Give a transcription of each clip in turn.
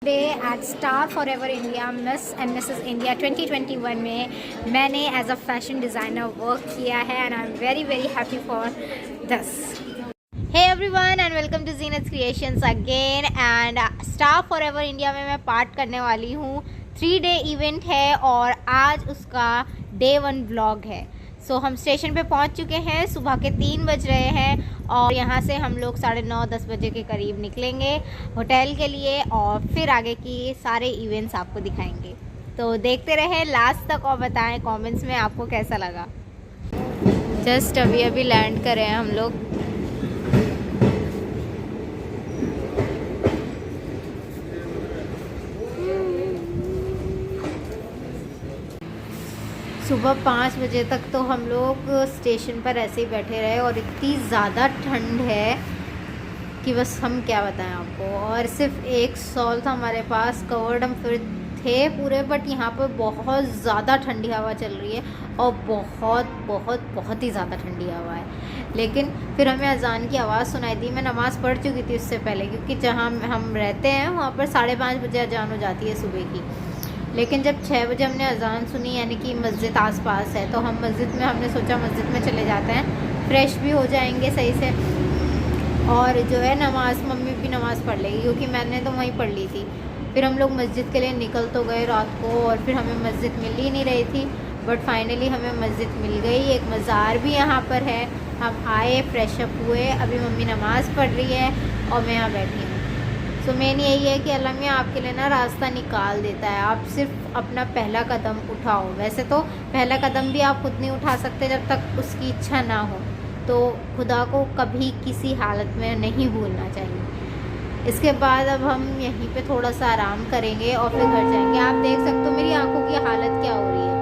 Day at Star Forever India Miss and Mrs India 2021 में मैंने as a fashion designer work किया है and I am very very happy for this. Hey everyone and welcome to Zeenat Creations again. And Star Forever India में मैं part करने वाली हूँ. 3 day event है और आज उसका डे 1 व्लॉग है. सो हम स्टेशन पे पहुंच चुके हैं. सुबह के 3 बज रहे हैं और यहाँ से हम लोग 9:30-10 बजे के करीब निकलेंगे होटल के लिए और फिर आगे की सारे इवेंट्स आपको दिखाएंगे. तो देखते रहे लास्ट तक और बताएं कमेंट्स में आपको कैसा लगा. जस्ट अभी अभी लैंड करे हैं हम लोग. सुबह 5 बजे तक तो हम लोग स्टेशन पर ऐसे ही बैठे रहे और इतनी ज़्यादा ठंड है कि बस हम क्या बताएं आपको. और सिर्फ एक शॉल था हमारे पास, कवर्ड हम फिर थे पूरे, बट यहाँ पर बहुत ज़्यादा ठंडी हवा चल रही है और बहुत बहुत बहुत ही ज़्यादा ठंडी हवा है. लेकिन फिर हमें अजान की आवाज़ सुनाई दी. मैं नमाज़ पढ़ चुकी थी उससे पहले, क्योंकि जहाँ हम रहते हैं वहाँ पर 5:30 बजे अजान हो जाती है सुबह की. लेकिन जब 6 बजे हमने अजान सुनी, यानी कि मस्जिद आसपास है, तो हम मस्जिद में, हमने सोचा मस्जिद में चले जाते हैं, फ्रेश भी हो जाएंगे सही से. और जो है नमाज़, मम्मी भी नमाज़ पढ़ लेगी क्योंकि मैंने तो वहीं पढ़ ली थी. फिर हम लोग मस्जिद के लिए निकल तो गए रात को और फिर हमें मस्जिद मिल ही नहीं रही थी, बट फाइनली हमें मस्जिद मिल गई. एक मज़ार भी यहाँ पर है. हम आए, फ्रेशअप हुए, अभी मम्मी नमाज़ पढ़ रही है और मैं यहाँ बैठी हूँ. तो मेन यही है कि अल्लाह मियाँ आपके लिए ना रास्ता निकाल देता है. आप सिर्फ अपना पहला कदम उठाओ. वैसे तो पहला कदम भी आप खुद नहीं उठा सकते जब तक उसकी इच्छा ना हो. तो खुदा को कभी किसी हालत में नहीं भूलना चाहिए. इसके बाद अब हम यहीं पे थोड़ा सा आराम करेंगे और फिर घर जाएंगे. आप देख सकते हो मेरी आंखों की हालत क्या हो रही है,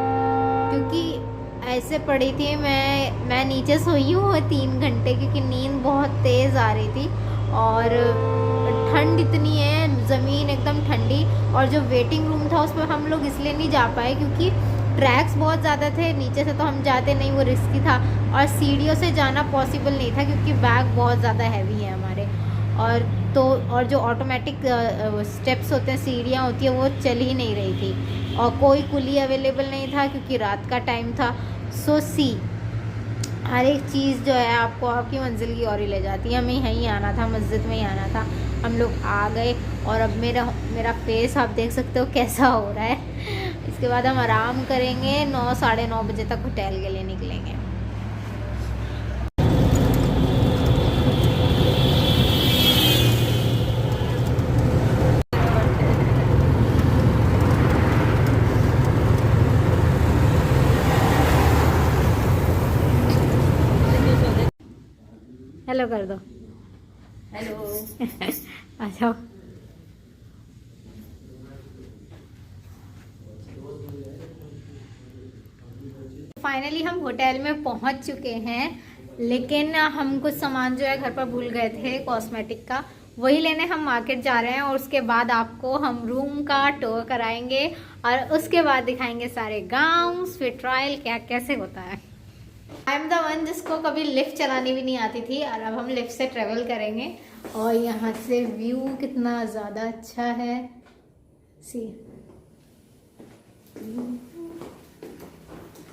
क्योंकि ऐसे पड़ी थी. मैं नीचे सोई हूँ 3 घंटे क्योंकि नींद बहुत तेज़ आ रही थी और ठंड इतनी है, ज़मीन एकदम ठंडी. और जो वेटिंग रूम था उस पर हम लोग इसलिए नहीं जा पाए क्योंकि ट्रैक्स बहुत ज़्यादा थे. नीचे से तो हम जाते नहीं, वो रिस्की था. और सीढ़ियों से जाना पॉसिबल नहीं था क्योंकि बैग बहुत ज़्यादा हैवी है हमारे. और जो ऑटोमेटिक स्टेप्स होते हैं, सीढ़ियाँ होती है, वो चल ही नहीं रही थी और कोई कुली अवेलेबल नहीं था क्योंकि रात का टाइम था. सो हर एक चीज़ जो है आपको आपकी मंजिल की ओर ही ले जाती है. हमें यहीं आना था, मस्जिद में ही आना था. हम लोग आ गए और अब मेरा फेस आप देख सकते हो कैसा हो रहा है. इसके बाद हम आराम करेंगे. 9-9:30 बजे तक होटल के लिए निकलेंगे. हेलो कर दो. हेलो. आ जाओ. फाइनली हम होटल में पहुंच चुके हैं, लेकिन हम कुछ सामान जो है घर पर भूल गए थे कॉस्मेटिक का, वही लेने हम मार्केट जा रहे हैं. और उसके बाद आपको हम रूम का टूर कराएंगे और उसके बाद दिखाएंगे सारे गाउन्स, फिर ट्रायल क्या कैसे होता है. आई एम द वन जिसको कभी लिफ्ट चलानी भी नहीं आती थी और अब हम लिफ्ट से ट्रेवल करेंगे. और यहाँ से व्यू कितना ज़्यादा अच्छा है. सी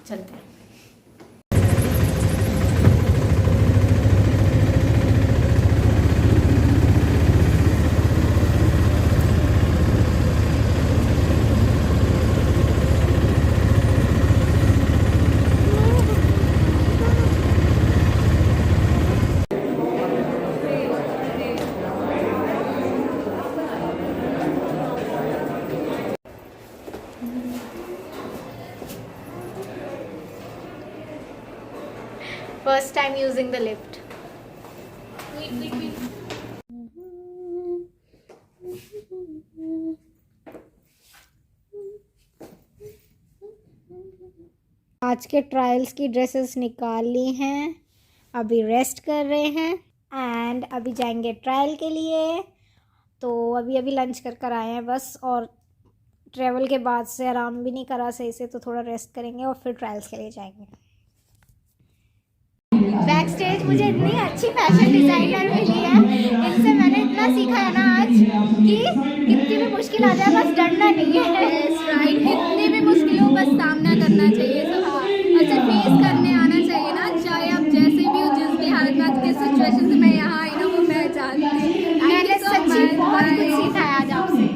चलते हैं. First time using the lift. Wait. आज के ट्रायल्स की ड्रेसेस निकाल ली हैं, अभी रेस्ट कर रहे हैं एंड अभी जाएंगे ट्रायल के लिए. तो अभी लंच कर आए हैं बस, और ट्रैवल के बाद से आराम भी नहीं करा सही से, तो थोड़ा रेस्ट करेंगे और फिर ट्रायल्स के लिए जाएंगे. बैक स्टेज मुझे इतनी अच्छी फैशन डिज़ाइनर मिली है, इनसे मैंने इतना सीखा है ना आज कि कितनी भी मुश्किल आ जाए बस डरना नहीं है। राइट, कितनी भी मुश्किलों का सामना करना चाहिए सबको, अच्छा फेस करने आना चाहिए ना, चाहे आप जैसे भी हो, जिस भी हालत किस सिचुएशन से मैं यहाँ आई ना वो मैं जानती हूँ। मैंने सच्ची बहुत कुछ सीखा है आज आपसे।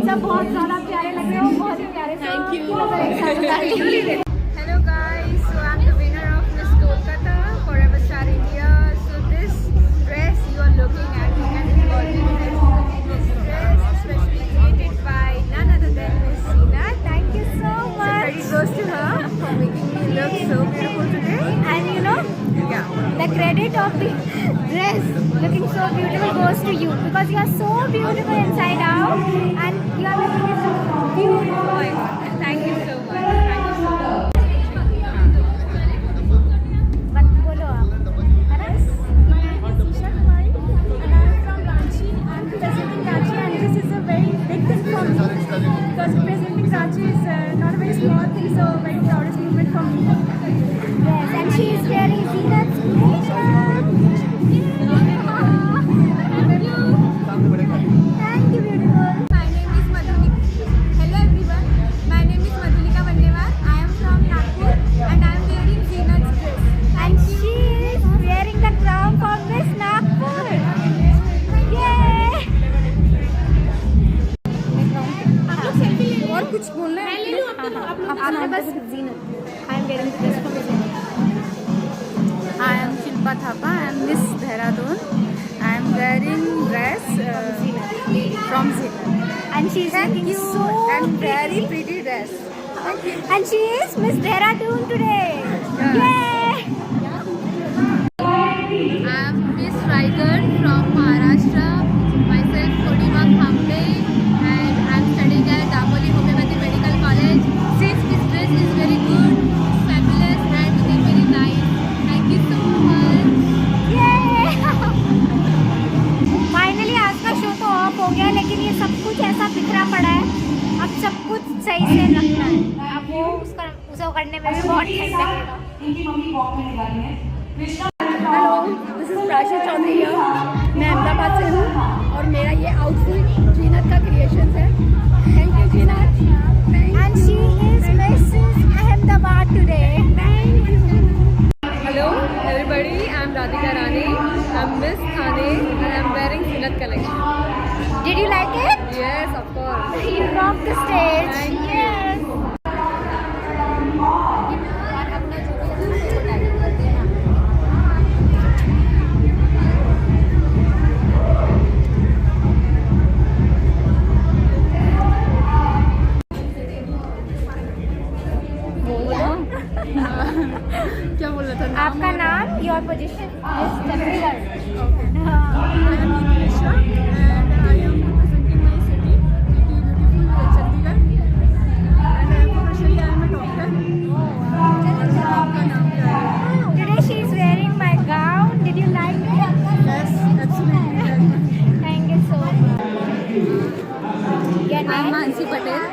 सब बहुत ज़्यादा प्यारे लग रहे हो, बहुत ही प्यारे। Thank you. Hello guys, so I'm the winner of Miss Kolkata Forever Star India. So this dress you are looking at, and it's gorgeous. This dress specially created by none other than Miss Seena. Thank you so So much. credit goes to her for making me look so beautiful today. And you know, Yeah. the credit of the dress looking so beautiful goes to you because you are so beautiful inside out and you are looking so beautiful. Thank you so much. Thank you so much. बत बोलो आप, है ना? Isha Kumari, and I'm from Ranchi. I'm representing Ranchi, and this is a very big thing for me because representing Ranchi is not a very small thing, so very proudest moment for me. Yes, and she is wearing Zeenat's creation. Thank you, beautiful. My name is Madhulika. Hello everyone. My name is Madhulika Vandewar. I am from Nagpur and I am wearing Zeenat's dress. And she is wearing the crown from Miss Nagpur. Yay! और कुछ बोलना है? ले लो आप लोग आपने बस Zeenat. I am wearing the dress from Zeenat. I am Shilpa Thapa. I am Miss Dehradun. I am wearing dress from Zeenat. And she is looking so and very pretty. pretty dress. And she is Miss Dehradun today. Yay! I am Miss Raigad from Maharashtra. Myself Kodima Khambe, and I am studying at Damboli Homeopathy Medical College. Since this dress is very good, fabulous, and it is very nice. Thank you so much. Yay! Finally आज का show तो of हो गया, लेकिन ये सब कुछ ऐसा बिखरा पड़ा है। अब सब कुछ सही से रखना है। अब वो उसको करने में भी बहुत टाइम लगेगा। Hello, this is Prasha Chaudhary here. मैं अहमदाबाद से हूँ और मेरा ये आउटफिट जीनत का क्रिएशन है। Thank you Zeenat. And she is Mrs. Ahmedabad today. Thank you. Hello everybody. I am Radhika Rani. I am Miss Thane and I am wearing Zeenat collection. Did you like it? Yes, of course. You rocked the stage. Thank you. Yes. क्या बोल रहा था? आपका नाम, your position is Chandigarh. I am Nisha and I am representing my city, beautiful Chandigarh. And professionally I am a doctor. आपका नाम क्या है? Today she is wearing my gown. Did you like it? Yes, absolutely. Thank you so much. Your I am name? Mansi Patel.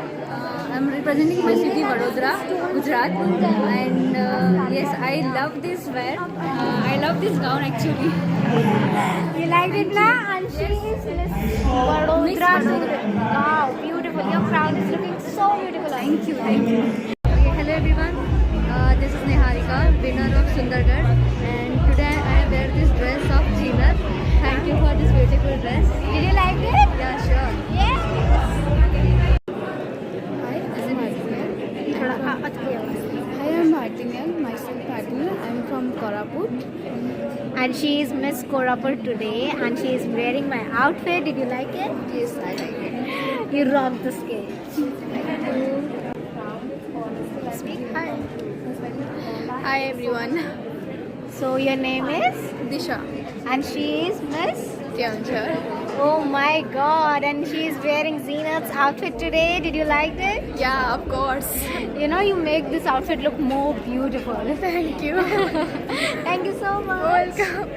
I am representing my city Vadodara, Gujarat, and yes, I love this wear. I love this gown actually. You liked it, na? And she is Miss Vadodara. Wow, beautiful. Your crown is looking so beautiful. Thank you, thank you. Okay, hello everyone. This is Niharika, winner of Sundargarh, and today I wear this dress of Zeenat. Thank you for this beautiful dress. Did you like it? Yeah, sure. Yes. and she is Miss Korapur today, and she is wearing my outfit. Did you like it? Yes, I like it. You rocked the stage. Speak. Hi. Hi everyone. So your name is, Disha. and she is Miss. Kyanchar. Oh my God! And she is wearing Zeenat's outfit today. Did you like it? Yeah, of course. You know, you make this outfit look more beautiful. Thank you. Thank you so much. Welcome.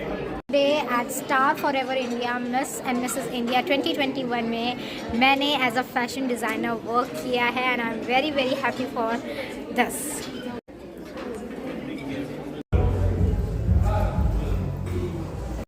Today at Star Forever India Miss and Mrs. India 2021 में मैंने as a fashion designer work किया है, and I am very very happy for this.